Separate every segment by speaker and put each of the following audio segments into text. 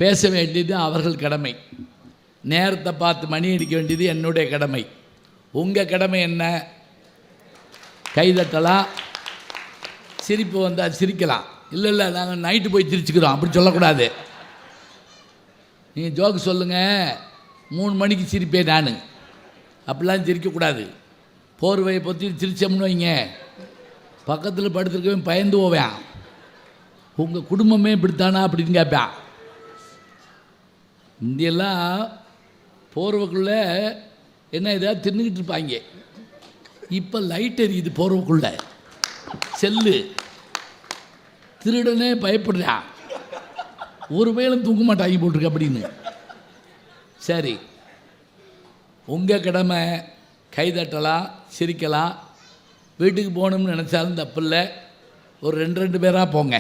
Speaker 1: பேச வேண்டியது அவர்கள் கடமை, நேரத்தை பார்த்து மணி அடிக்க வேண்டியது என்னுடைய கடமை. உங்கள் கடமை என்ன? கைதட்டலாம், சிரிப்பு வந்தால் சிரிக்கலாம். இல்லை நாங்கள் நைட்டு போய் சிரிச்சுக்கிறோம் அப்படி சொல்லக்கூடாது. நீங்கள் ஜோக்கு சொல்லுங்கள், 3 மணிக்கு சிரிப்பேன் நான், அப்படிலாம் சிரிக்கக்கூடாது. போர்வையை பற்றி சிரிச்சோம்னு வைங்க, பக்கத்தில் படுத்துருக்கவே பயந்து போவேன். உங்கள் குடும்பமே இப்படித்தானா அப்படின்னு கேட்பேன். இந்தியெல்லாம் போர்வைக்குள்ளே என்ன ஏதாவது தின்னுக்கிட்டு இருப்பாங்க. இப்போ லைட் எரியுது போர்வைக்குள்ளே, செல்லு. திருடனே பயப்படுறான், ஒரு வேளும் தூங்க மாட்டாங்க போட்டிருக்க அப்படின்னு. சரி, உங்கள் கடமை கைதட்டலாம், சிரிக்கலாம். வீட்டுக்கு போகணும்னு நினச்சாலும் தப்பு இல்லை. ஒரு 2 பேராக போங்க.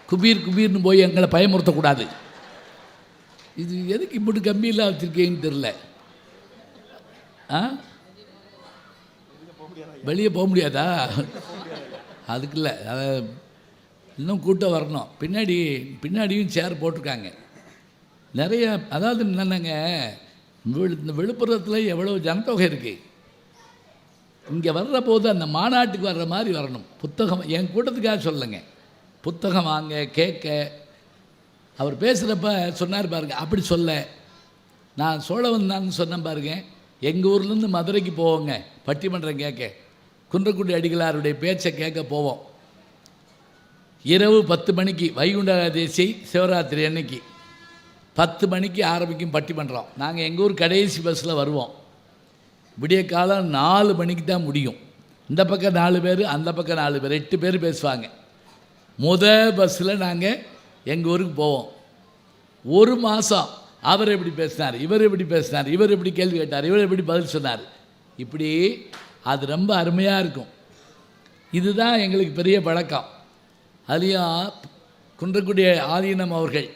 Speaker 1: குபீர்னு போய் எங்களை பயமுறுத்தக்கூடாது. இது எதுக்கு இப்படி கம்பியெல்லாம் வச்சுருக்கேன்னு தெரில. வெளியே போக முடியாதா? அதுக்கு இல்லை, அதை இன்னும் கூட்டம் வரணும். பின்னாடியும் சேர் போட்டிருக்காங்க நிறைய. அதாவது என்னென்னங்க, இந்த விழுப்புரத்தில் எவ்வளோ ஜனத்தொகை இருக்குது. இங்கே வர்ற போது அந்த மாநாட்டுக்கு வர்ற மாதிரி வரணும். புத்தகம் என் கூட்டத்துக்காக சொல்லுங்க, புத்தகம் வாங்க, கேட்க. அவர் பேசுகிறப்ப சொன்னார் பாருங்க, அப்படி சொல்ல. நான் சோழவந்தான்னு சொன்னேன் பாருங்க. எங்கள் ஊர்லேருந்து மதுரைக்கு போவோங்க பட்டிமன்றம் கேட்க, குன்றக்குடி அடிகளாருடைய பேச்சை கேட்க போவோம். இரவு 10 மணிக்கு வைகுண்ட ஏகாதசி சிவராத்திரி அன்னைக்கு 10 மணிக்கு ஆரம்பிக்கும் பட்டிமன்றம். நாங்கள் எங்கள் ஊர் கடைசி பஸ்ஸில் வருவோம். விடிய காலம் 4 மணிக்கு தான் முடியும். இந்த பக்கம் 4 பேர், அந்த பக்கம் 4 பேர், 8 பேர் பேசுவாங்க. பஸ்ஸில் நாங்கள் எங்கள் ஊருக்கு போவோம். 1 மாதம் அவர் எப்படி பேசினார், இவர் எப்படி பேசினார், இவர் எப்படி கேள்வி கேட்டார், இவர் எப்படி பதில் சொன்னார், இப்படி அது ரொம்ப அருமையாக இருக்கும். இதுதான் எங்களுக்கு பெரிய பழக்கம். அதுலேயும் குன்றக்குடி ஆதீனம் அவர்கள்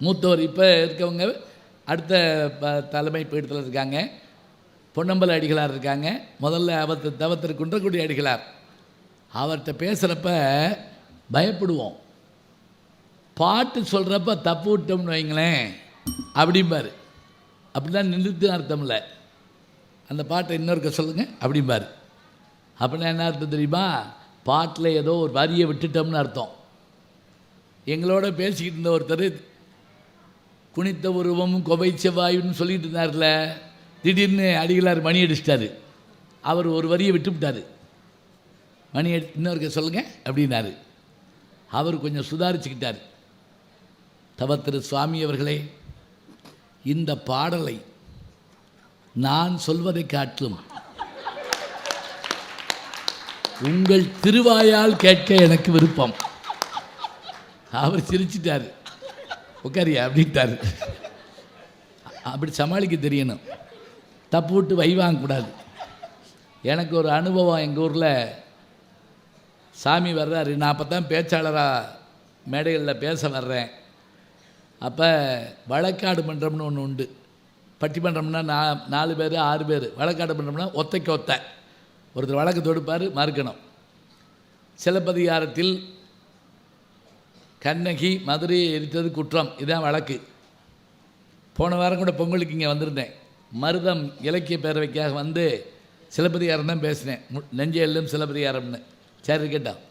Speaker 1: மூத்தவர், இப்போ இருக்கவங்க அடுத்த தலைமை பீடத்தில் இருக்காங்க. பொன்னம்பல அடிகளார் இருக்காங்க. முதல்ல தவத்திரு குன்றக்குடி அடிகளார். அவர்கிட்ட பேசுகிறப்ப பயப்படுவோம். பாட்டு சொல்கிறப்ப தப்பு விட்டோம்னு வைங்களேன் அப்படிம்பார். அப்படிலாம் நிறுத்து அர்த்தம் இல்லை. அந்த பாட்டை இன்னொருக்க சொல்லுங்கள் அப்படிம்பார். அப்படின்னா என்ன அர்த்தம் தெரியுமா? பாட்டில் ஏதோ ஒரு வரியை விட்டுட்டோம்னு அர்த்தம். எங்களோட பேசிக்கிட்டு இருந்த ஒருத்தர் குனித்த உருவமும் கொவை செவ்வாயுன்னு சொல்லிட்டு இருந்தார்ல, திடீர்னு அடிகளார் மணி அடிச்சிட்டாரு. அவர் ஒரு வரியை விட்டுவிட்டார். மணி இன்னொருக்க சொல்லுங்கள் அப்படின்னாரு. அவர் கொஞ்சம் சுதாரிச்சுக்கிட்டார். தவத்திரு சுவாமி அவர்களே, இந்த பாடலை நான் சொல்வதை காட்டிலும் உங்கள் திருவாயால் கேட்க எனக்கு விருப்பம். அவர் சிரிச்சிட்டார். உட்காரியா அப்படின்ட்டார். அப்படி சமாளிக்க தெரியணும். தப்பு விட்டு வை வாங்கக்கூடாது. எனக்கு ஒரு அனுபவம். எங்கள் ஊரில் சாமி வர்றாரு. நான் அப்போ தான் பேச்சாளராக மேடைகளில் பேச வர்றேன். அப்போ வழக்காடு மன்றம்னு ஒன்று உண்டு. பட்டிமன்றம்னா 4 பேர் 6 பேர். வழக்காடு மன்றம்னா ஒத்தைக்கு ஒத்தை. ஒருத்தர் வழக்கு தொடுப்பார், மறுக்கணும். சிலப்பதிகாரத்தில் கண்ணகி மதுரையை எரித்தது குற்றம், இதுதான் வழக்கு. போன வாரம் கூட பொங்கலுக்கு இங்கே வந்திருந்தேன். மருதம் இலக்கிய பேரவைக்காக வந்து சிலப்பதிகாரம் தான் பேசினேன். நெஞ்செல்லும் சிலப்பதிகாரம்னு. சரி கேட்டோம்,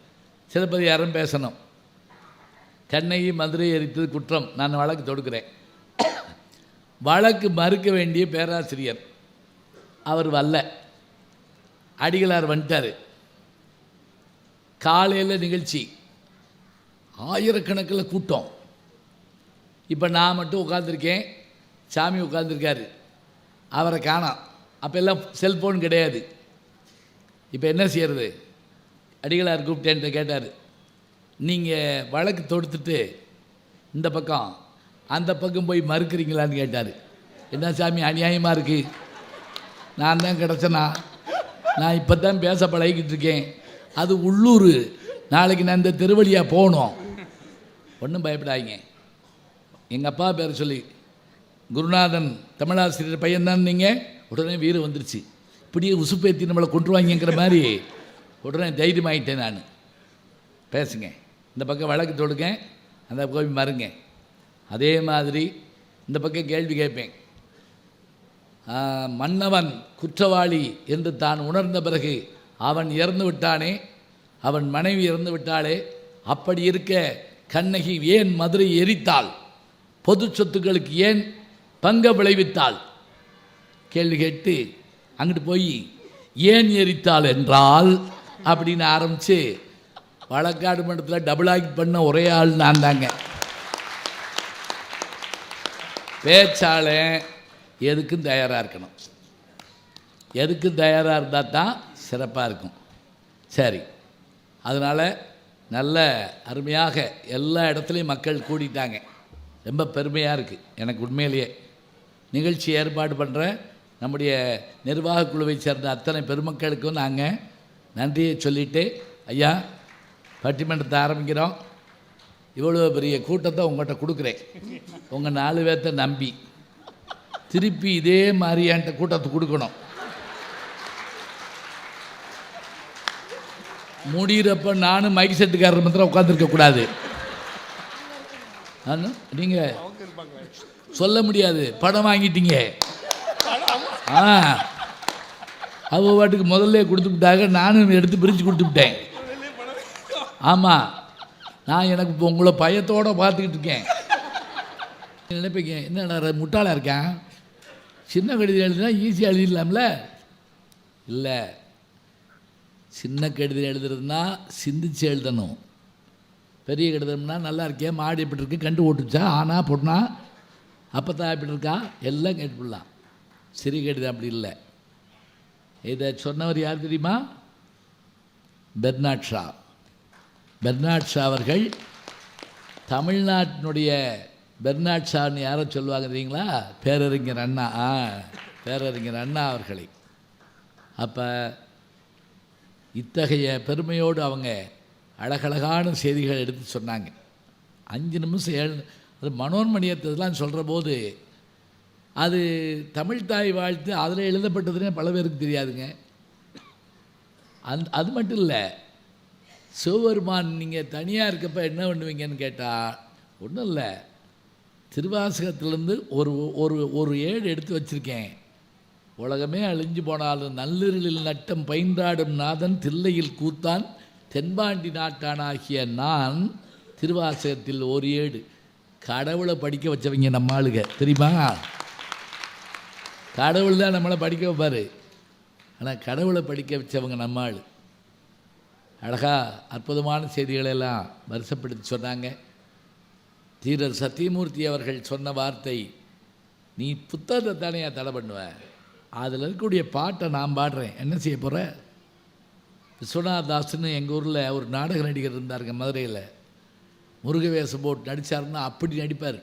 Speaker 1: சிலப்பதிகாரம் பேசணும். கண்ணகி மதுரை எரித்தது குற்றம், நான் வழக்கு தொடுக்கிறேன். வழக்கு மறுக்க வேண்டிய பேராசிரியர் அவர் வரல. அடிகளார் வந்துட்டார். காலையில் நிகழ்ச்சி, ஆயிரக்கணக்கில் கூட்டம். இப்போ நான் மட்டும் உட்காந்துருக்கேன், சாமி உட்காந்துருக்காரு, அவரை காணோம். அப்போ எல்லாம் செல்ஃபோன் கிடையாது. இப்போ என்ன செய்கிறது? அடிகளார் கூப்பிட்டேன்ட்டு கேட்டார், நீங்கள் வழக்கு தொடுத்துட்டு இந்த பக்கம் அந்த பக்கம் போய் மறுக்கிறீங்களான்னு கேட்டார். என்ன சாமி அநியாயமாக இருக்குது, நான் தான் கிடச்சேனா, நான் இப்போ தான் பேச பழகிக்கிட்டு இருக்கேன், அது உள்ளூர், நாளைக்கு நான் இந்த திருவழியாக போகணும். ஒன்றும் பயப்படாதீங்க. எங்கள் அப்பா பேர் சொல்லி குருநாதன் தமிழாசிரியர் பையன்தான் நீங்கள். உடனே வீரம் வந்துருச்சு. இப்படியே உசுப்பேற்றி நம்மளை கொண்டுருவாங்கிற மாதிரி உடனே தைரியமாயிட்டேன் நான். பேசுங்க, இந்த பக்கம் வழக்கு தொடுங்க, அந்த போய் மருங்க. அதே மாதிரி இந்த பக்கம் கேள்வி கேட்பேன். மன்னவன் குற்றவாளி என்று தான் உணர்ந்த பிறகு அவன் இறந்து விட்டானே, அவன் மனைவி இறந்து விட்டாளே, அப்படி இருக்க கண்ணகி ஏன் மதுரை எரித்தாள்? பொது சொத்துக்களுக்கு ஏன் பங்க விளைவித்தாள்? கேள்வி கேட்டு அங்கிட்டு போய் ஏன் எரித்தாள் என்றால் அப்படின்னு ஆரம்பித்து வழக்காடு மன்றத்தில் டபுள் ஆக்ட் பண்ண ஒரே ஆள் நான் தாங்க. பேச்சாளன் எதுக்கும் தயாராக இருக்கணும். எதுக்கும் தயாராக இருந்தால் தான் சிறப்பாக இருக்கும். சரி, அதனால் நல்ல அருமையாக எல்லா இடத்துலையும் மக்கள் கூடிட்டாங்க. ரொம்ப பெருமையாக இருக்குது எனக்கு. உண்மையிலேயே நிகழ்ச்சி ஏற்பாடு பண்ணுற நம்முடைய நிர்வாக குழுவை சேர்ந்த அத்தனை பெருமக்களுக்கும் நாங்கள் நன்றியை சொல்லிவிட்டு, ஐயா பட்டிமன்றத்தை ஆரம்பிக்கிறோம். இவ்வளோ பெரிய கூட்டத்தை உங்கள்கிட்ட கொடுக்குறேன். உங்கள் 4 பேர்த்த நம்பி திருப்பி இதே மாதிரி என்கிட்ட கூட்டத்தை கொடுக்கணும். முடிகிறப்ப நானும் மைக் செட்டுக்காரர் மாத்திரம் உட்காந்துருக்கக்கூடாது. நீங்கள் சொல்ல முடியாது, படம் வாங்கிட்டீங்க. அவங்க பாட்டுக்கு முதல்ல கொடுத்து விட்டாங்க, நானும் எடுத்து பிரித்து கொடுத்து விட்டேன். ஆமாம், நான் எனக்கு இப்போ உங்களை பயத்தோடு பார்த்துக்கிட்டு இருக்கேன். நினைப்பீங்க என்ன முட்டாளாக இருக்கேன், சின்ன கடிதம் எழுதுனா ஈஸியாக எழுதிடலாம்ல. இல்லை, சின்ன கடிதம் எழுதுறதுனா சிந்திச்சு எழுதணும். பெரிய கடிதம்னா நல்லா இருக்கேன், மாடு எப்படி இருக்கு, கண்டு ஓட்டுச்சா, ஆனா பொண்ணா, அப்போத்தான் எப்படி இருக்கா, எல்லாம் கேட்டுப்பிடலாம். சிறிய கடிதம் அப்படி இல்லை. இதை சொன்னவர் யார் தெரியுமா? Bernard Shaw. பெர்னாட் ஷா அவர்கள் தமிழ்நாட்டினுடைய பெர்னாட் ஷான்னு யாரை சொல்லுவாங்க தெரியுங்களா? பேரறிஞர் அண்ணா. பேரறிஞர் அண்ணா அவர்களை. அப்போ இத்தகைய பெருமையோடு அவங்க அழகழகான செய்திகள் எடுத்து சொன்னாங்க. 5 நிமிஷம் 7 அது மனோன்மணியத்தெல்லாம் சொல்கிற போது அது தமிழ்தாய் வாழ்த்து அதில் எழுதப்பட்டதுன்னே பல பேருக்கு தெரியாதுங்க. அது மட்டும் இல்லை, சிவபெருமான் நீங்கள் தனியாக இருக்கப்போ என்ன பண்ணுவீங்கன்னு கேட்டால் ஒன்றும் இல்லை, திருவாசகத்திலேருந்து ஒரு ஏடு எடுத்து வச்சுருக்கேன். உலகமே அழிஞ்சு போனாலும் நள்ளிரலில் நட்டம் பயின்றாடும் நாதன் தில்லையில் கூத்தான் தென்பாண்டி நாட்டானாகிய நான். திருவாசகத்தில் ஒரு ஏடு. கடவுளை படிக்க வச்சவங்க நம்ம ஆளுங்க தெரியுமா? கடவுள் தான் நம்மளை படிக்க வைப்பார். ஆனால் கடவுளை படிக்க வச்சவங்க நம்ம ஆள். அழகா அற்புதமான செய்திகளெல்லாம் வருஷப்படுத்தி சொன்னாங்க. தீரர் சத்தியமூர்த்தி அவர்கள் சொன்ன வார்த்தை, நீ புத்தகத்தை தானே தடை பண்ணுவேன், அதில் இருக்கக்கூடிய பாட்டை நான் பாடுறேன், என்ன செய்ய போகிற? விஸ்வநாதாஸ்ன்னு எங்கள் ஊரில் ஒரு நாடக நடிகர் இருந்தாருங்க மதுரையில். முருகவேஷம் போட்டு நடித்தாருன்னா அப்படி நடிப்பார்.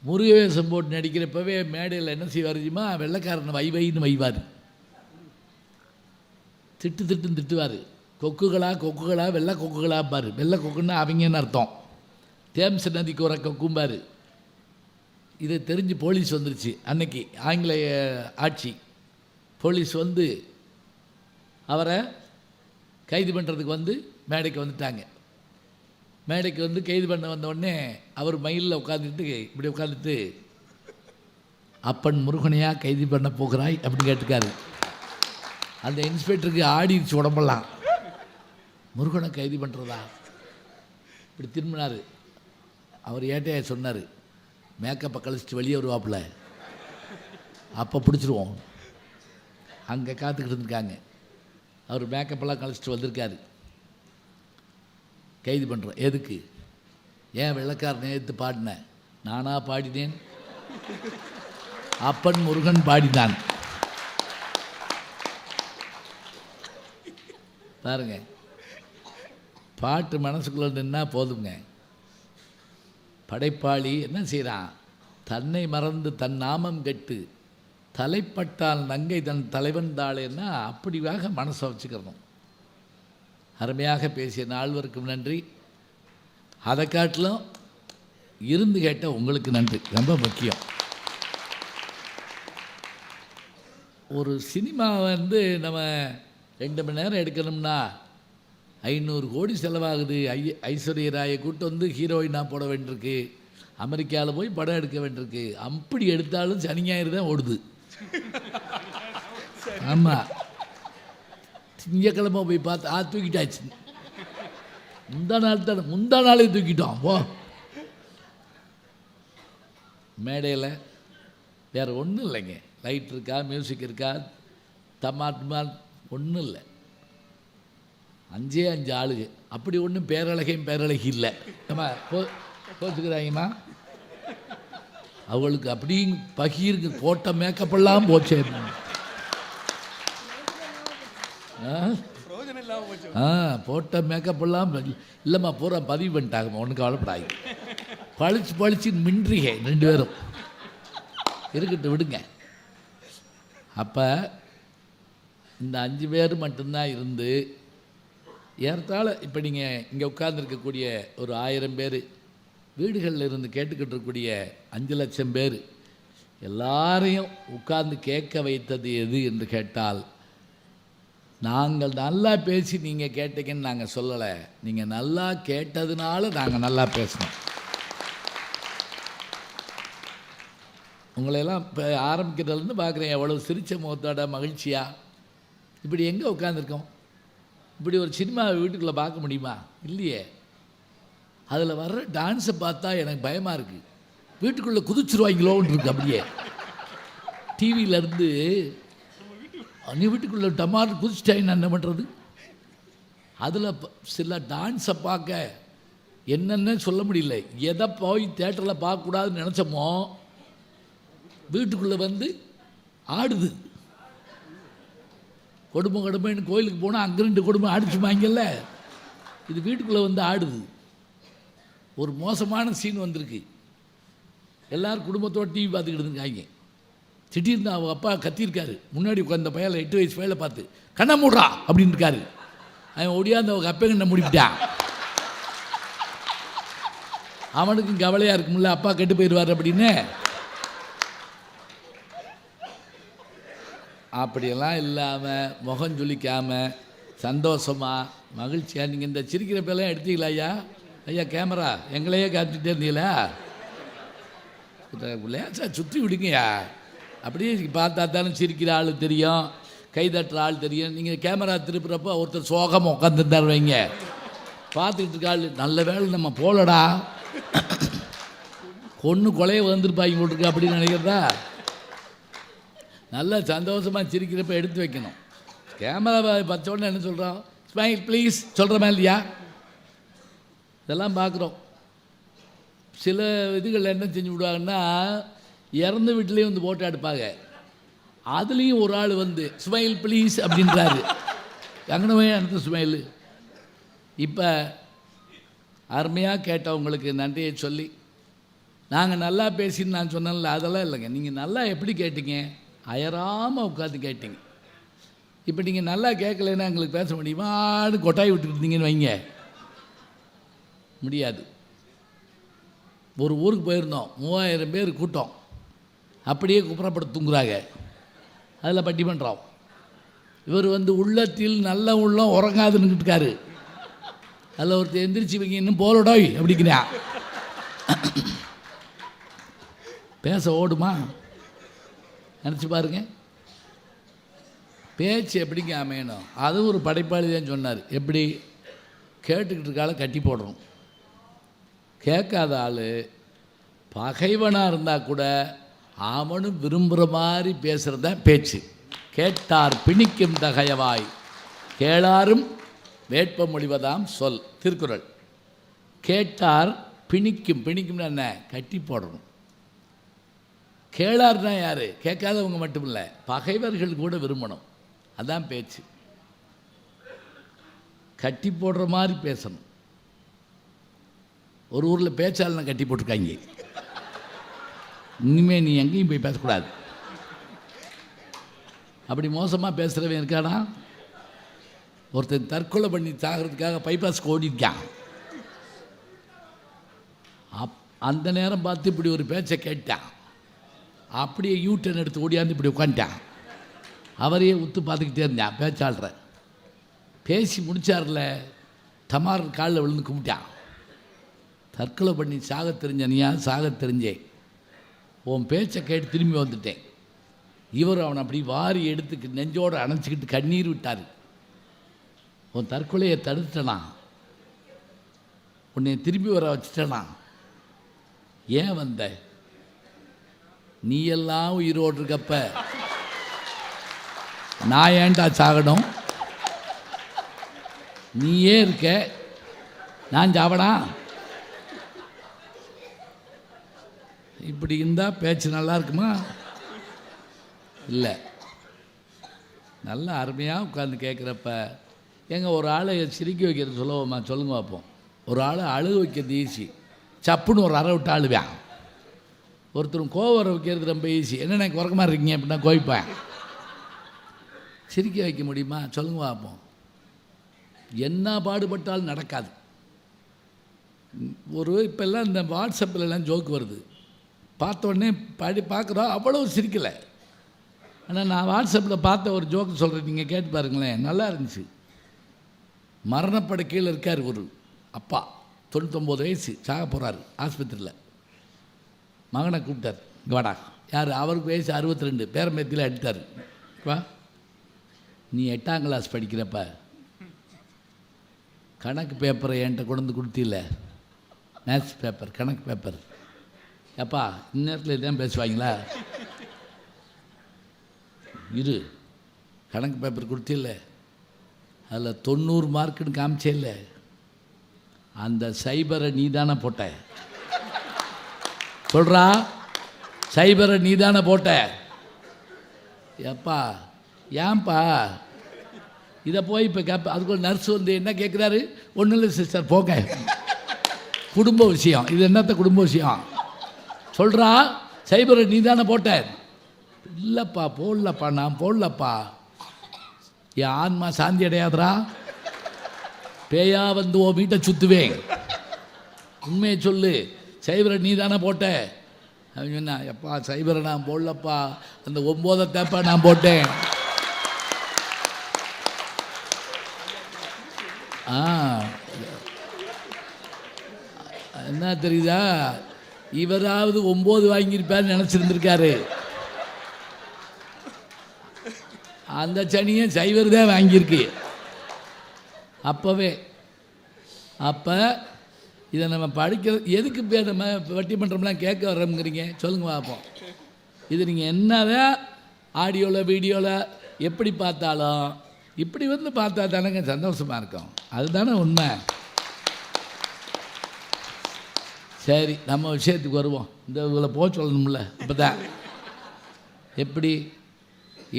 Speaker 1: முருகவேஷம் போட்டு நடிக்கிறப்பவே மேடையில் என்ன செய்வார் தெரியுமா? வெள்ளைக்காரனை வைன்னு வைவார், திட்டுன்னு திட்டுவார். கொக்குகளா வெள்ளை கொக்குகளா பாரு. வெள்ளை கொக்குன்னா அவங்கன்னு அர்த்தம். தேம்ஸ் நதிக்கு ஒரு கொக்கும்பார். இதை தெரிஞ்சு போலீஸ் வந்துருச்சு அன்னைக்கு, ஆங்கிலேய ஆட்சி. போலீஸ் வந்து அவரை கைது பண்ணுறதுக்கு வந்து மேடைக்கு வந்துட்டாங்க. மேடைக்கு வந்து கைது பண்ண வந்தோடனே அவர் மயிலில் உட்காந்துட்டு இப்படி உட்காந்துட்டு, அப்பன் முருகனையாக கைது பண்ண போகிறாய் அப்படின்னு கேட்டுக்காரு. அந்த இன்ஸ்பெக்டருக்கு ஆடிடுச்சு உடம்பெல்லாம். முருகனை கைது பண்ணுறதா? இப்படி திரும்பினார். அவர் ஏட்டையா சொன்னார், மேக்கப்பை கழிச்சிட்டு வெளியே வருவாப்பில், அப்போ பிடிச்சிருவோம். அங்கே காத்துக்கிட்டு இருந்திருக்காங்க. அவர் மேக்கப்பெல்லாம் கழிச்சிட்டு வந்திருக்காரு. கைது பண்ணுறோம். எதுக்கு? ஏன் வெள்ளைக்காரன் நேற்று பாடினேன், நானாக பாடினேன், அப்பன் முருகன் பாடினான். பாருங்க, பாட்டு மனசுக்குள்ளே நின்னா போதுங்க. படைப்பாளி என்ன செய்கிறான்? தன்னை மறந்து தன் நாமம் கெட்டு தலைப்பட்டால் நங்கை தன் தலைவன் தாளேன்னா அப்படியாக மனசை வச்சுக்கிறணும். அருமையாக பேசிய நால்வருக்கும் நன்றி. அதை காட்டிலும் இருந்து கேட்ட உங்களுக்கு நன்றி, ரொம்ப முக்கியம். ஒரு சினிமா வந்து நம்ம 2 மணி நேரம் எடுக்கணும்னா 500 கோடி செலவாகுது. ஐஸ்வர்யா ராயை கூட்டு வந்து ஹீரோயினாக போட வேண்டியிருக்கு, அமெரிக்காவில் போய் படம் எடுக்க வேண்டியிருக்கு. அப்படி எடுத்தாலும் சனி ஞாயிறு தான் ஓடுது. ஆமாம், திங்கக்கிழமை போய் பார்த்து தூக்கிட்டாச்சு. முந்தா நாளே தூக்கிட்டோம். போ மேடையில் வேறு ஒன்றும் இல்லைங்க. லைட் இருக்கா, மியூசிக் இருக்கா, தமாத்மால் ஒன்றும் இல்லை. 5 ஆளுங்க. அப்படி ஒன்றும் பேரழகி இல்லை. நம்ம கோச்சுக்கிறாங்கம்மா, அவளுக்கு அப்படி பகீருக்கு போட்ட மேக்கப்பெல்லாம் போச்சே. போட்ட மேக்கப்பெல்லாம் இல்லைம்மா, பூரா பதிவு பண்ணிட்டாங்கம்மா, ஒன்றும் கவலைப்படாது. பழிச்சு மின்றிகை 2 பேரும் இருக்கட்டும், விடுங்க. அப்போ இந்த 5 பேர் மட்டும்தான் இருந்து ஏறத்தாழ இப்போ நீங்கள் இங்கே உட்கார்ந்துருக்கக்கூடிய ஒரு 1000 பேர், வீடுகளில் இருந்து கேட்டுக்கிட்டு இருக்கக்கூடிய 5 லட்சம் பேர் எல்லாரையும் உட்கார்ந்து கேட்க வைத்தது எது என்று கேட்டால், நாங்கள் நல்லா பேசி நீங்கள் கேட்டீங்கன்னு நாங்கள் சொல்லலை, நீங்கள் நல்லா கேட்டதுனால நாங்கள் நல்லா பேசணும். உங்களையெல்லாம் இப்போ ஆரம்பிக்கிறதுலேருந்து பார்க்குறேன், எவ்வளோ சிரிச்ச முகத்தோட மகிழ்ச்சியாக. இப்படி எங்கே உட்காந்துருக்கோம்? இப்படி ஒரு சினிமா வீட்டுக்குள்ளே பார்க்க முடியுமா? இல்லையே. அதில் வர்ற டான்ஸை பார்த்தா எனக்கு பயமாக இருக்குது. வீட்டுக்குள்ளே குதிச்சிருவாங்களோன்னு இருக்கு. அப்படியே டிவியிலேருந்து நீ வீட்டுக்குள்ளே டமார் குதிச்சிட்டாயின்னு என்ன பண்ணுறது? அதில் சில டான்ஸை பார்க்க என்னென்னு சொல்ல முடியல. எதை போய் தேட்டரில் பார்க்கக்கூடாதுன்னு நினச்சோமோ வீட்டுக்குள்ளே வந்து ஆடுது. கொடுமைன்னு கோயிலுக்கு போனால் அங்கே 2 குடும்பம் அடிச்சுமாங்கல்ல, இது வீட்டுக்குள்ளே வந்து ஆடுது. ஒரு மோசமான சீன் வந்திருக்கு. எல்லோரும் குடும்பத்தோடு டிவி பார்த்துக்கிட்டு இருக்காங்க. திடீர்னு அவங்க அப்பா கத்தியிருக்காரு. முன்னாடி உட்காந்த பையனை 8 வயசு பையலை பார்த்து, கண்ணை மூடுறா அப்படின்னு இருக்காரு. அவன் ஒடியாந்து அவங்க அப்பா கண்ணை மூடிவிட்டான். அவனுக்கும் கவலையாக இருக்கும்ல, அப்பா கெட்டு போயிடுவார் அப்படின்னு. அப்படியெல்லாம் இல்லாமல் முகம் ஜொலிக்காமல் சந்தோஷமாக மகிழ்ச்சியாக நீங்கள் இந்த சிரிக்கிற பேரெல்லாம் எடுத்தீங்களா? ஐயா கேமரா எங்களையே காத்துட்டே இருந்தீங்களா? லேசாக சுற்றி விடுங்கய்யா. அப்படியே பார்த்தா தானே சிரிக்கிற ஆள் தெரியும், கைதட்டுற ஆள் தெரியும். நீங்கள் கேமரா திருப்புறப்போ ஒருத்தர் சோகமாக உட்காந்துருந்தார் வைங்க, பார்த்துக்கிட்டு இருக்க ஆள் நல்ல வேலை நம்ம போலடா, கொலையை வந்துருப்பாங்க போட்டுருக்கு அப்படின்னு நினைக்கிறதா? நல்லா சந்தோஷமாக சிரிக்கிறப்ப எடுத்து வைக்கணும். கேமரா பச்ச உடனே என்ன சொல்கிறோம்? ஸ்மைல் ப்ளீஸ் சொல்கிறோமா இல்லையா? இதெல்லாம் பார்க்குறோம். சில இதுகள் என்ன செஞ்சு விடுவாங்கன்னா, இறந்த வீட்டிலையும் வந்து போட்டோ எடுப்பாங்க. அதுலேயும் ஒரு ஆள் வந்து ஸ்மைல் ப்ளீஸ் அப்படின்றாரு. அங்கனவே அடுத்த ஸ்மைலு. இப்போ அருமையாக கேட்டவங்களுக்கு நன்றியை சொல்லி, நாங்கள் நல்லா பேசின்னு நான் சொன்னேன்ல, அதெல்லாம் இல்லைங்க. நீங்கள் நல்லா எப்படி கேட்டீங்க? அயராமல் உட்காந்து கேட்டீங்க. இப்போ நீங்கள் நல்லா கேட்கலைன்னா எங்களுக்கு பேச முடியுமான்னு கொட்டாய் விட்டுருந்தீங்கன்னு வைங்க, முடியாது. ஒரு ஊருக்கு போயிருந்தோம், 3000 பேர் கூட்டம், அப்படியே குப்புறப்பட தூங்குறாங்க. அதில் பட்டிமன்றம். இவர் வந்து உள்ளத்தில் நல்ல உள்ளம் உறங்காதுன்னு இருக்காரு. அதில் ஒருத்தர் எந்திரிச்சு வைங்க, இன்னும் போலடோய் அப்படிங்கிறா. பேச ஓடுமா? நினச்சி பாருங்க, பேச்சு எப்படிங்க அமையணும்? அது ஒரு படைப்பாளி தான் சொன்னார். எப்படி? கேட்டுக்கிட்டு இருக்கால கட்டி போடுறோம். கேட்காத ஆள் பகைவனாக இருந்தால் கூட அவனும் விரும்புகிற மாதிரி பேசுகிறது தான் பேச்சு. கேட்டார் பிணிக்கும் தகையவாய் கேளாரும் வேட்ப மொழிவதாம் சொல், திருக்குறள். கேட்டார் பிணிக்கும்னா என்ன? கட்டி போடணும். கேளார்னா யார்? கேட்காதவங்க மட்டும் இல்லை, பகைவர்கள் கூட விரும்பணும். அதான் பேச்சு. கட்டி போடுற மாதிரி பேசணும். ஒரு ஊரில் பேச்சாளனை கட்டி போட்டிருக்காங்க. இனிமேல் நீ எங்கேயும் போய் பேசக்கூடாது. அப்படி மோசமாக பேசுகிறவன் இருக்கானா? ஒருத்தன் தற்கொலை பண்ணி சாகிறதுக்காக பைபாஸ்க்கு ஓடிருக்கான். அந்த நேரம் பார்த்து இப்படி ஒரு பேச்சை கேட்டான். அப்படியே யூட்டன் எடுத்து ஓடியாந்து இப்படி உட்காந்துட்டான். அவரையே உத்து பார்த்துக்கிட்டே இருந்தான் பேச்சாளரை. பேசி முடித்தார்ல, டமார் காலில் விழுந்து கும்பிட்டான். தற்கொலை பண்ணி சாக தெரிஞ்சனியா? சாக தெரிஞ்சேன். உன் பேச்சை கேட்டு திரும்பி வந்துட்டேன். இவர் அவனை அப்படி வாரி எடுத்து நெஞ்சோடு அணைச்சிக்கிட்டு கண்ணீர் விட்டார். உன் தற்கொலையை தடுத்துட்டனா, உன்னை திரும்பி வர வச்சுட்டனா, ஏன் வந்த? நீ எல்லாம் உயிரோடு இருக்கப்ப நான் ஏன்டா சாகணும்? நீயே இருக்க, நான் சாவடா? இப்படி இருந்தால் பேச்சு நல்லா இருக்குமா? இல்லை. நல்லா அருமையாக உட்காந்து கேட்குறப்ப எங்கள் ஒரு ஆளை சிரிக்க வைக்கிறது சொல்லுவோம்மா, சொல்லுங்க பார்ப்போம். ஒரு ஆளை அழுக வைக்கிறது ஈஸி, சப்புன்னு ஒரு அரை விட்டு அழுவேன். ஒருத்தரும் கோவம் வர வைக்கிறது ரொம்ப ஈஸி. என்னென்ன குறைக்கமாக இருக்கீங்க அப்படின்னா கோவிப்பேன். சிரிக்க வைக்க முடியுமா? சொல்லுங்க பார்ப்போம். என்ன பாடுபட்டாலும் நடக்காது. இப்போல்லாம் இந்த வாட்ஸ்அப்பிலலாம் ஜோக்கு வருது, பார்த்த உடனே பார்க்குறோம், அவ்வளோ சிரிக்கலை. ஆனால் நான் வாட்ஸ்அப்பில் பார்த்த ஒரு ஜோக்கு சொல்கிறேன், நீங்கள் கேட்டு பாருங்களேன், நல்லா இருந்துச்சு. மரணப்படுக்கையில் இருக்கார் ஒரு அப்பா, 99 வயசு, சாக போகிறாரு ஆஸ்பத்திரியில். மகனை கூப்பிட்டார், இங்கே வாடா. யார்? அவருக்கு வயசு 62, பேரம்பேத்தியில் எடுத்தார். வா, நீ 8ஆம் கிளாஸ் படிக்கிறப்ப கணக்கு பேப்பரை என்கிட்ட கொண்டு வந்து கொடுத்தில்ல, மேத்ஸ் பேப்பர், கணக்கு பேப்பர். எப்பா இந்நேரத்தில் இதுதான் பேசுவாங்களா? இரு, கணக்கு பேப்பர் கொடுத்தில்ல, அதில் 90 மார்க்குன்னு காமிச்சே இல்லை, அந்த சைபரை நீ தானே போட்ட? சொல்கிறா, சைபரை நீ தானே போட்ட? எப்பா ஏன்பா இதை போய் இப்போ கேட்ப? அதுக்குள்ள நர்ஸ் வந்து என்ன கேட்குறாரு? ஒன்றும் இல்லை சிஸ்டர், போங்க, குடும்ப விஷயம் இது. என்னத்த குடும்ப விஷயம்? சொல்கிறா, சைபரை நீ தானே போட்ட? இல்லைப்பா போடலப்பா, நான் போடலப்பா. என் ஆன்மா சாந்தி அடையாதுரா, பேயா வந்து ஓ வீட்டை சுற்றுவேன். உண்மையை சொல்லு, சைபரை நீ தானே போட்ட? அவன் சொன்னா, எப்பா சைபரை நான் போடலப்பா, அந்த 9 தேப்பா நான் போட்டேன். என்ன தெரியுதா? இவராவது 9 வாங்கியிருப்பார்னு நினச்சிருந்துருக்காரு. அந்த சனியை சைவர் தான் வாங்கியிருக்கு அப்போவே. அப்போ இதை நம்ம படிக்கிறது எதுக்கு? நம்ம வட்டி பண்ணுறோம்லாம் கேட்க வர்றோம்ங்கிறீங்க, சொல்லுங்க பார்ப்போம். இது நீங்கள் என்னதான் ஆடியோவில் வீடியோவில் எப்படி பார்த்தாலும் இப்படி வந்து பார்த்தா தானேங்க சந்தோஷமாக இருக்கும். அதுதானே உண்மை. சரி, நம்ம விஷயத்துக்கு வருவோம். இந்த இதில் போக சொல்லணும்ல. இப்போ தான் எப்படி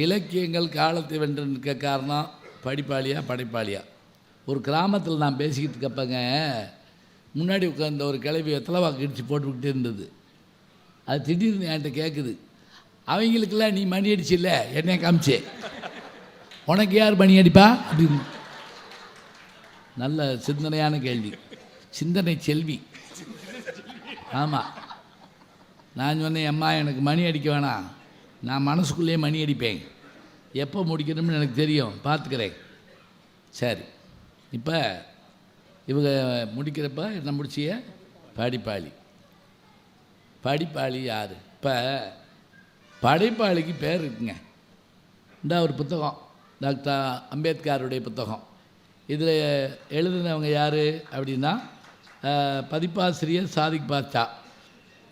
Speaker 1: இலக்கியங்கள் காலத்தை வென்று நிற்க காரணம் படிப்பாளியா படைப்பாளியா? ஒரு கிராமத்தில் நான் பேசிக்கிட்டு இருக்கப்பங்க, முன்னாடி உட்காந்த ஒரு கிளவி வெத்தலைவாக்கு இடித்து போட்டுக்கிட்டே இருந்தது. அது திடீர்னு என்கிட்ட கேட்குது, அவங்களுக்கெல்லாம் நீ மணி அடிச்சில்ல, என்னைய காமிச்சே, உனக்கு யார் மணி அடிப்பா அப்படின்னு. நல்ல சிந்தனையான கேள்வி, சிந்தனை செல்வி. ஆமாம், நான் சொன்னேன், அம்மா எனக்கு மணி அடிக்க வேணாம், நான் மனசுக்குள்ளேயே மணி அடிப்பேன், எப்போ முடிக்கணும்னு எனக்கு தெரியும், பார்த்துக்கிறேன். சரி, இப்போ இவங்க முடிக்கிறப்ப என்ன முடிச்சிய? படிப்பாளி. படிப்பாளி யார்? இப்போ படைப்பாளிக்கு பேர் இருக்குங்க. இந்த ஒரு புத்தகம், டாக்டர் அம்பேத்கருடைய புத்தகம். இதில் எழுதினவங்க யார் அப்படின்னா பதிப்பாசிரியர் சாதிக் பாட்சா.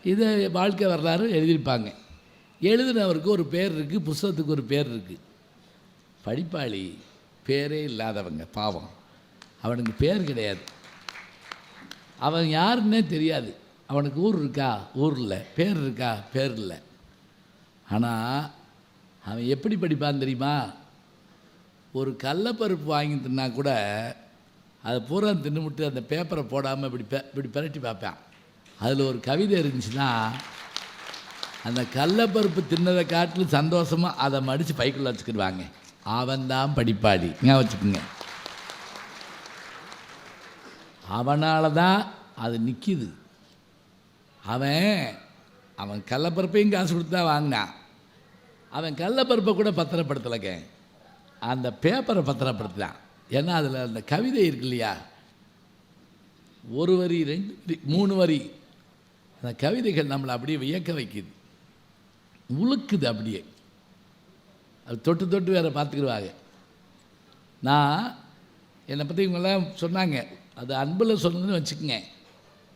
Speaker 1: இதை வாழ்க்கை வரலாறு எழுதியிருப்பாங்க. எழுதினவருக்கு ஒரு பேர் இருக்குது, புஸ்தகத்துக்கு ஒரு பேர் இருக்குது. படிப்பாளி பேரே இல்லாதவங்க, பாவம், அவனுக்கு பேர் கிடையாது, அவன் யாருன்னே தெரியாது. அவனுக்கு ஊர் இருக்கா? ஊர் இல்லை. பேர் இருக்கா? பேர் இல்லை. ஆனால் அவன் எப்படி படிப்பான் தெரியுமா? ஒரு கடலப்பருப்பு வாங்கி தின்னா கூட அதை பூரா தின்னுமுட்டு அந்த பேப்பரை போடாமல் இப்படி பிரட்டி பார்ப்பான். அதில் ஒரு கவிதை இருந்துச்சுன்னா அந்த கடலப்பருப்பு தின்னதை காட்டிலும் சந்தோஷமாக அதை மடித்து பைக்குள்ளே வச்சுக்கிடுவாங்க. அவன்தான் படிப்பாளி, ஞாபகம் வச்சுக்குங்க. அவனால தான் அது நிற்கிது. அவன் கடலப்பருப்பையும் காசு கொடுத்து தான் வாங்கினான். அவன் கடலப்பருப்பை கூட பத்திரப்படுத்தலைங்க, அந்த பேப்பரை பத்திரப்படுத்தினான். ஏன்னா அதில் அந்த கவிதை இருக்கு இல்லையா, ஒரு வரி, 2 வரி, 3 வரி அந்த கவிதைகள் நம்மளை அப்படியே வியக்க வைக்குது, உழுக்குது அப்படியே. அது தொட்டு தொட்டு வேறு பார்த்துக்கிடுவாங்க. நான் என்னை பற்றி இவங்கெல்லாம் சொன்னாங்க, அது அன்பில் சொன்னதுன்னு வச்சுக்கோங்க.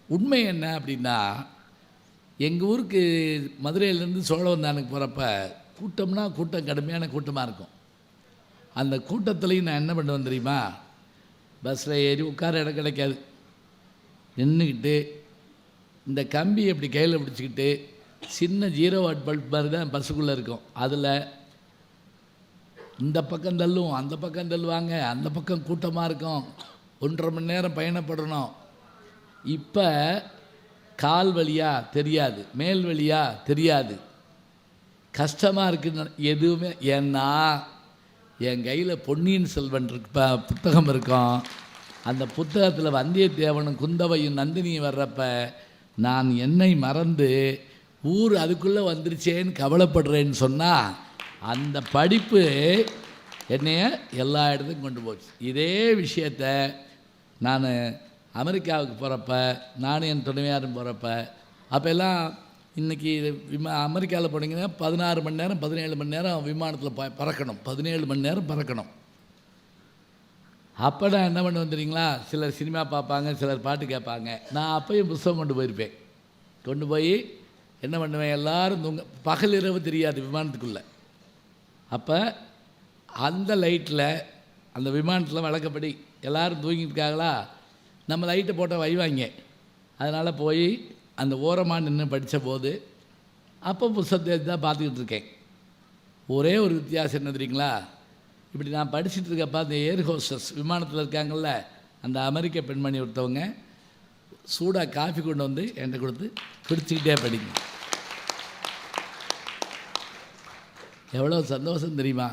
Speaker 1: உண்மை என்ன அப்படின்னா, எங்கள் ஊருக்கு மதுரையிலேருந்து சோழவந்தானுக்கு போகிறப்ப கூட்டம்னா கூட்டம் கடுமையான கூட்டமாக இருக்கும். அந்த கூட்டத்துலேயும் நான் என்ன பண்ணுவேன் தெரியுமா, பஸ்ஸில் ஏறி உட்கார இடம் கிடைக்காது, நின்றுக்கிட்டு இந்த கம்பி அப்படி கையில் பிடிச்சிக்கிட்டு சின்ன 0 வாட் பல்ப் மாதிரி தான் பஸ்ஸுக்குள்ளே இருக்கும். அதில் இந்த பக்கம் தள்ளும், அந்த பக்கம் தள்ளுவாங்க, அந்த பக்கம் கூட்டமாக இருக்கும், 1.5 மணி நேரம் பயணப்படணும். இப்போ கால் வழியாக தெரியாது, மேல் வழியாக தெரியாது, கஷ்டமாக இருக்குன்னு எதுவுமே. ஏன்னா என் கையில் பொன்னியின் செல்வன் புத்தகம் இருக்கும். அந்த புத்தகத்தில் வந்தியத்தேவனும் குந்தவையும் நந்தினியும் வர்றப்ப நான் என்னை மறந்து ஊர் அதுக்குள்ளே வந்துருச்சேன்னு கவலைப்படுறேன்னு சொன்னால் அந்த படிப்பு என்னைய எல்லா இடத்துக்கும் கொண்டு போச்சு. இதே விஷயத்த நான் அமெரிக்காவுக்கு போகிறப்ப, நானும் என் துணைவியாரும் போகிறப்ப, அப்போல்லாம் இன்றைக்கி அமெரிக்காவில் போனீங்கன்னா 16 மணி நேரம் 17 மணி நேரம் விமானத்தில் பறக்கணும், 17 மணி நேரம் பறக்கணும். அப்போ நான் என்ன பண்ண வந்துடுறீங்களா, சிலர் சினிமா பார்ப்பாங்க, சிலர் பாட்டு கேட்பாங்க. நான் அப்போயும் புத்தகம் கொண்டு போயிருப்பேன். கொண்டு போய் என்ன பண்ணுவேன், எல்லோரும் பகல் இரவு தெரியாது விமானத்துக்குள்ளே. அப்போ அந்த லைட்டில் அந்த விமானத்தில் வழக்கப்படி எல்லோரும் தூங்கிட்டு இருக்காங்களா, நம்ம லைட்டை போட்டால் வைவாங்க. அதனால் போய் அந்த ஓரமாக நின்று படித்த போது அப்போ புத்தகத்தை தான் பார்த்துக்கிட்டு இருக்கேன். ஒரே ஒரு வித்தியாசம் என்ன தெரியுங்களா, இப்படி நான் படிச்சுட்டு இருக்கப்போ அந்த ஏர் ஹோஸ்டஸ் விமானத்தில் இருக்காங்கள்ல, அந்த அமெரிக்க பெண்மணி ஒருத்தவங்க சூடாக காஃபி கொண்டு வந்து என்கிட்ட கொடுத்து குடிச்சிக்கிட்டே படிங்க. எவ்வளோ சந்தோஷம் தெரியுமா.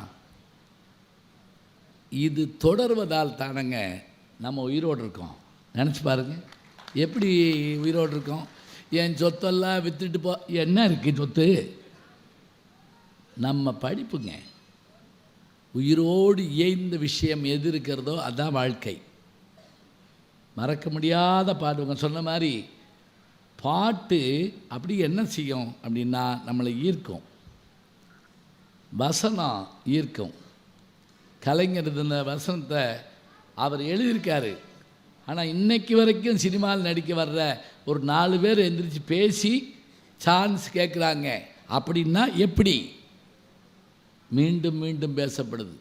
Speaker 1: இது தொடர்வதால் தானங்க நம்ம உயிரோடு இருக்கோம். நினச்சி பாருங்கள், எப்படி உயிரோடு இருக்கோம். என் சொத்தெல்லாம் விற்றுட்டு என்ன இருக்குது சொத்து, நம்ம படிப்புங்க. உயிரோடு இயைந்த விஷயம் எது இருக்கிறதோ அதுதான் வாழ்க்கை. மறக்க முடியாத பாடுவங்க சொன்ன மாதிரி பாட்டு அப்படி என்ன செய்யும் அப்படின்னா நம்மளை ஈர்க்கும், வசனம் ஈர்க்கும். கலைஞர் இந்த வசனத்தை அவர் எழுதியிருக்காரு. ஆனால் இன்றைக்கு வரைக்கும் சினிமாவில் நடிக்க வர்ற ஒரு 4 பேர் எந்திரிச்சு பேசி சான்ஸ் கேட்குறாங்க அப்படின்னா எப்படி மீண்டும் மீண்டும் பேசப்படுது.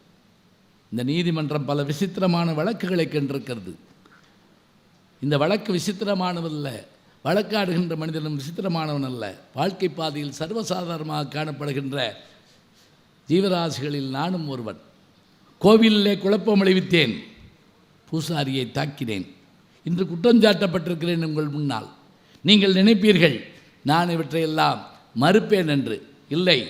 Speaker 1: இந்த நீதிமன்றம் பல விசித்திரமான வழக்குகளை கண்டிருக்கிறது. இந்த வழக்கு விசித்திரமானவல்ல, வழக்காடுகின்ற மனிதனும் விசித்திரமானவன் அல்ல. வாழ்க்கை பாதையில் சர்வசாதாரணமாக காணப்படுகின்ற ஜீவராசிகளில் நானும் ஒருவன். கோவிலிலே குழப்பம் விளைவித்தேன், பூசாரியை தாக்கினேன், இன்று குற்றஞ்சாட்டப்பட்டிருக்கிறேன் உங்கள் முன்னால். நீங்கள் நினைப்பீர்கள் நான் இவற்றையெல்லாம் மறுப்பேன் என்று. இல்லை,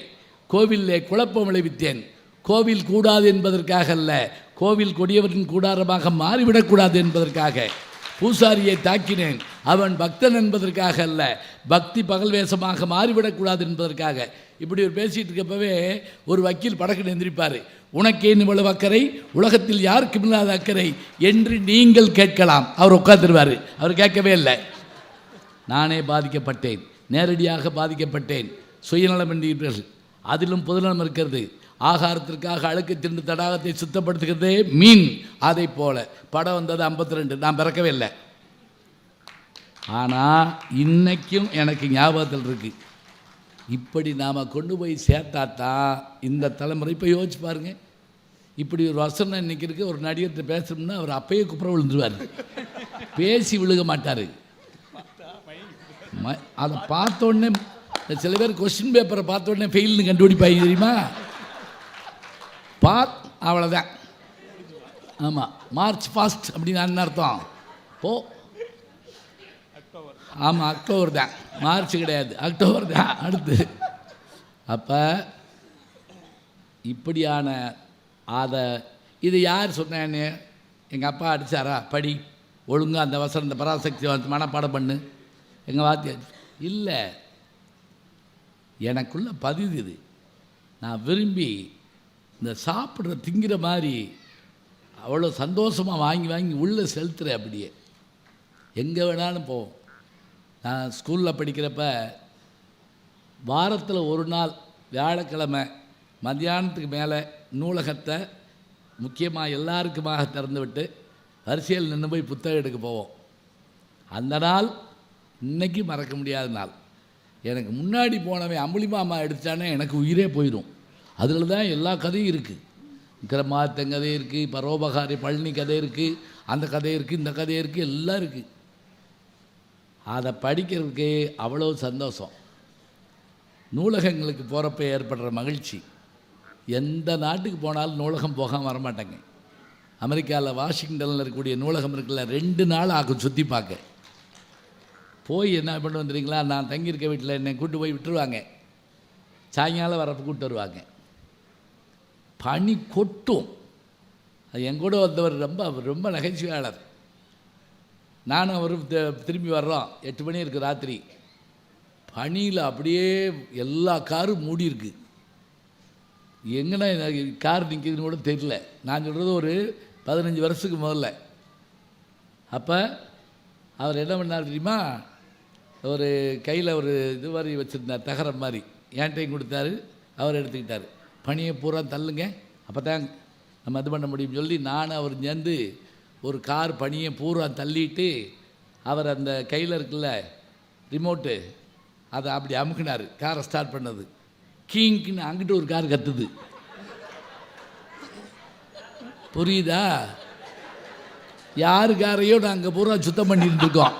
Speaker 1: கோவிலிலே குழப்பம் விளைவித்தேன். கோவில் கூடாது என்பதற்காக அல்ல, கோவில் கொடியவரின் கூடாரமாக மாறிவிடக்கூடாது என்பதற்காக. பூசாரியை தாக்கினேன், அவன் பக்தன் என்பதற்காக அல்ல, பக்தி பகல் வேஷமாக மாறிவிடக்கூடாது என்பதற்காக. இப்படி ஒரு பேசிகிட்டு இருக்கப்பவே ஒரு வக்கீல் படக்குன்னு எந்திரிப்பார். உனக்கேன் இவ்வளவு அக்கறை, உலகத்தில் யாருக்கும் இல்லாத அக்கறை என்று நீங்கள் கேட்கலாம். அவர் உட்காந்துருவார். அவர் கேட்கவே இல்லை. நானே பாதிக்கப்பட்டேன், நேரடியாக பாதிக்கப்பட்டேன். சுயநலம் என்கிறீர்கள், அதிலும் பொதுநலம் இருக்கிறது. ஆகாரத்திற்காக அழுக்கு திண்டு தடாகத்தை சுத்தப்படுத்துகிறதே மீன். அதை போல படம் வந்தது 52, நான் பிறக்கவே இல்லை. ஆனால் இன்னைக்கும் எனக்கு ஞாபகத்தில் இருக்குது. இப்படி நாம் கொண்டு போய் சேர்த்தாத்தான் இந்த தலைமுறை. இப்போ யோசிச்சு பாருங்கள், இப்படி ஒரு வசனம் இன்றைக்கி இருக்குது. ஒரு நடிகர்கிட்ட பேசுகிறோம்னா அவர் அப்பயே குப்புற விழுந்துருவார், பேசி விழுக மாட்டார். அதை பார்த்தோடனே சில பேர் கொஸ்டின் பேப்பரை பார்த்தோடனே ஃபெயில்னு கண்டுபிடிப்பாங்க தெரியுமா. அவ்வளோதான். ஆமாம், மார்ச் ஃபாஸ்ட் அப்படின்னு என்ன அர்த்தம்? ஆமாம், அக்டோபர் தான், மார்ச் கிடையாது, அக்டோபர் தான் அடுத்து. அப்போ இப்படியான இது யார் சொன்னேன்னு எங்கள் அப்பா அடித்தாரா, படி ஒழுங்காக அந்த வசனம் இந்த பராசக்தி மனப்பாடம் பண்ணு, எங்கள் வாத்தியார் இல்லை, எனக்குள்ள பதிவு இது. நான் விரும்பி இந்த சாப்பிட்ற திங்கிற மாதிரி அவ்வளோ சந்தோஷமாக வாங்கி வாங்கி உள்ளே செலுத்துகிறேன். அப்படியே எங்கே வேணாலும் போவோம். நான் ஸ்கூலில் படிக்கிறப்ப வாரத்தில் ஒரு நாள் வியாழக்கிழமை மத்தியானத்துக்கு மேலே நூலகத்தை முக்கியமாக எல்லாருக்குமாக திறந்து விட்டு வரிசையில் நின்று போய் புத்தகம் எடுக்க போவோம். அந்த நாள் இன்றைக்கி மறக்க முடியாத நாள். எனக்கு முன்னாடி போனவன் அம்புலிமாமா எடுத்தானே எனக்கு உயிரே போயிடும். அதில் தான் எல்லா கதையும் இருக்குது. விக்ரமாதித்தன் கதை இருக்குது, பரோபகாரி பழனி கதை இருக்குது, அந்த கதை இருக்குது, இந்த கதை இருக்குது, எல்லாம் இருக்குது. அதை படிக்கிறதுக்கு அவ்வளோ சந்தோஷம். நூலகங்களுக்கு போகிறப்ப ஏற்படுற மகிழ்ச்சி. எந்த நாட்டுக்கு போனாலும் நூலகம் போகாமல் வரமாட்டாங்க. அமெரிக்காவில் வாஷிங்டனில் இருக்கக்கூடிய நூலகம் இருக்குல்ல, 2 நாள் ஆகும் சுற்றி பார்க்க. போய் என்ன பண்ண வந்துடுறீங்களா, நான் தங்கியிருக்க வீட்டில் என்னை கூப்பிட்டு போய் விட்டுருவாங்க. சாயங்காலம் வரப்போ கூப்பிட்டு வருவாங்க. பனி கொட்டும். அது என் கூட வந்தவர் ரொம்ப நகைச்சுவையாளர். நானும் அவரும் திரும்பி வர்றோம். 8 மணி இருக்குது ராத்திரி. பனியில் அப்படியே எல்லா காரும் மூடி இருக்கு. எங்கன்னா கார் நிற்கிதுன்னு கூட தெரியல. நான் சொல்கிறது ஒரு 15 வருஷத்துக்கு முதல்ல. அப்போ அவர் என்ன பண்ணார் தெரியுமா, ஒரு கையில் ஒரு இது மாதிரி வச்சுருந்தார், தகரம் மாதிரி. என்கிட்டையும் கொடுத்தாரு, அவர் எடுத்துக்கிட்டார். பனியை பூரா தள்ளுங்க, அப்போ தான் நம்ம இது பண்ண முடியும்னு சொல்லி நான் அவர் சேர்ந்து ஒரு கார் பனியை பூரா தள்ளிட்டு அவர் அந்த கையில் இருக்குல்ல ரிமோட்டு, அதை அப்படி அமுக்கினார். காரை ஸ்டார்ட் பண்ணது. கீங்கின்னு அங்கிட்டு ஒரு கார் கத்துது. புரியுதா? யாரு காரையோ நாங்கள் பூரா சுத்தம் பண்ணிட்டு இருக்கோம்.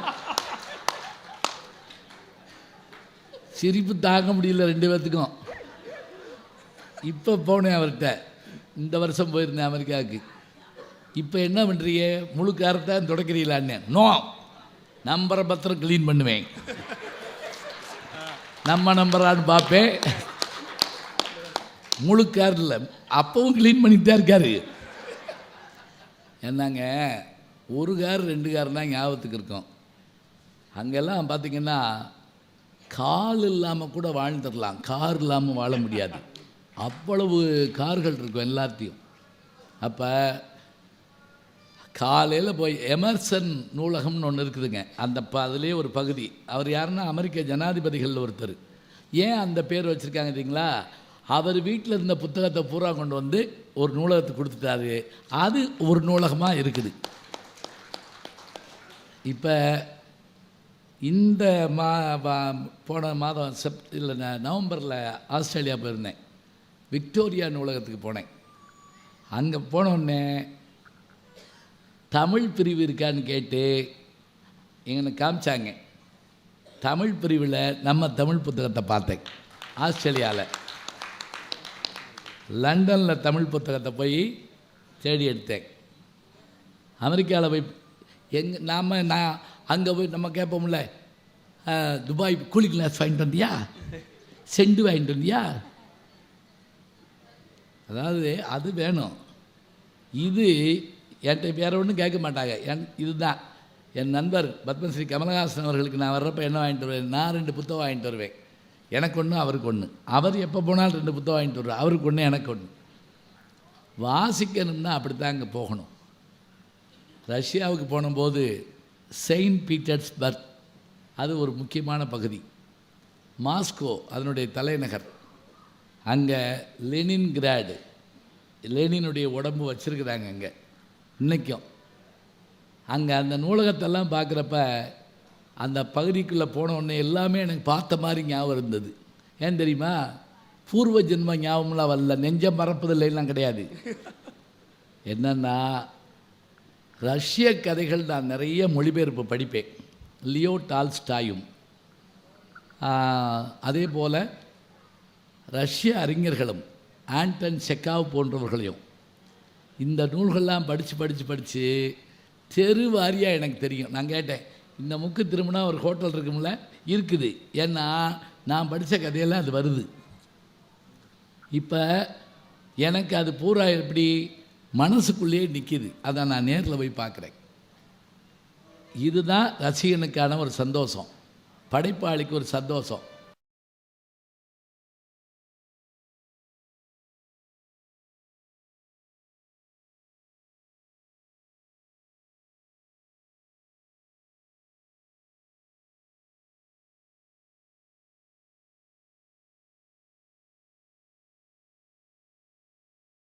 Speaker 1: சிரிப்பு தாங்க முடியல 2 பேர்த்துக்கும். இப்போ போனேன் அவர்கிட்ட, இந்த வருஷம் போயிருந்தேன் அமெரிக்காவுக்கு. இப்போ என்ன பண்ணுறீங்க, முழு காரத்தான் துடைக்கிறீங்களான்னு. நோ, நம்பரை பத்திரம் க்ளீன் பண்ணுவேன். நம்ம நம்பரான்னு பார்ப்பேன். முழு கார் இல்லை, அப்பவும் க்ளீன் பண்ணிட்டு தான் இருக்காரு. என்னங்க, 1 கார் 2 கார் தான் ஞாபகத்துக்கு இருக்கும். அங்கெல்லாம் பார்த்திங்கன்னா கால் இல்லாமல் கூட வாழ்ந்துடலாம், கார் இல்லாமல் வாழ முடியாது. அவ்வளவு கார்கள் இருக்கும் எல்லாத்தையும். அப்போ காலையில் போய் எமர்சன் நூலகம்னு ஒன்று இருக்குதுங்க. அந்த அதிலே ஒரு பகுதி. அவர் யாருன்னா அமெரிக்க ஜனாதிபதிகளில் ஒருத்தர். ஏன் அந்த பேர் வச்சுருக்காங்க தெரியுங்களா? அவர் வீட்டில் இருந்த புத்தகத்தை பூரா கொண்டு வந்து ஒரு நூலகத்துக்கு கொடுத்துட்டாரு. அது ஒரு நூலகமாக இருக்குது. இப்போ இந்த போன மாதம் நவம்பரில் ஆஸ்திரேலியா போயிருந்தேன். விக்டோரியா நூலகத்துக்கு போனேன். அங்கே போனோடனே தமிழ் பிரிவு இருக்கான்னு கேட்டு எங்களுக்கு காமிச்சாங்க. தமிழ் பிரிவில் நம்ம தமிழ் புத்தகத்தை பார்த்தேன். ஆஸ்திரேலியாவில், லண்டனில் தமிழ் புத்தகத்தை போய் தேடி எடுத்தேன். அமெரிக்காவில் போய் நான் அங்கே போய் நம்ம கேட்போம்ல, துபாய் கூலி கிளாஸ் வாங்கிட்டு வந்தியா, செண்டு வாங்கிட்டு வந்தியா, அதாவது அது வேணும். இது என்கிட்ட வேறு ஒன்றும் கேட்க மாட்டாங்க. இதுதான் என் நண்பர் பத்மஸ்ரீ கமலஹாசன் அவர்களுக்கு நான் வர்றப்போ என்ன வாங்கிட்டு வருவேன், நான் 2 புத்தகம் வாங்கிட்டு வருவேன். எனக்கு ஒன்று, அவருக்கு ஒன்று. அவர் எப்போ போனாலும் 2 புத்தகம் வாங்கிட்டு வருவார். அவருக்கு ஒன்று, எனக்கு ஒன்று. வாசிக்கணும்னா அப்படி தான் அங்கே போகணும். ரஷ்யாவுக்கு போனபோது செயின்ட் பீட்டர்ஸ்பர்க், அது ஒரு முக்கியமான பகுதி. மாஸ்கோ அதனுடைய தலைநகர். அங்கே லெனின்கிராடு, லெனினுடைய உடம்பு வச்சுருக்குறாங்க அங்கே இன்றைக்கும். அங்கே அந்த நூலகத்தெல்லாம் பார்க்குறப்ப அந்த பகுதிக்குள்ளே போன உடனே எல்லாமே எனக்கு பார்த்த மாதிரி ஞாபகம் இருந்தது. ஏன் தெரியுமா? பூர்வ ஜென்ம ஞாபகம்லாம் வரல, நெஞ்சம் மறப்பதில்லைலாம் கிடையாது. என்னென்னா, ரஷ்ய கதைகள் நான் நிறைய மொழிபெயர்ப்பு படிப்பேன். லியோ டால்ஸ்டாயும் அதே போல் ரஷ்ய அறிஞர்களும் ஆண்டன் செக்காவ் போன்றவர்களையும் இந்த நூல்கள்லாம் படித்து தெரு வாரியாக எனக்கு தெரியும். நான் கேட்டேன், இந்த முக்கு திரும்பினா ஒரு ஹோட்டல் இருக்கும்ல, இருக்குது. ஏன்னா நான் படித்த கதையெல்லாம் அது வருது. இப்போ எனக்கு அது பூரா எப்படி மனசுக்குள்ளேயே நிற்கிது. அதை நான் நேரில் போய் பார்க்குறேன். இதுதான் ரசிகனுக்கான ஒரு சந்தோஷம், படைப்பாளிக்கு ஒரு சந்தோஷம்.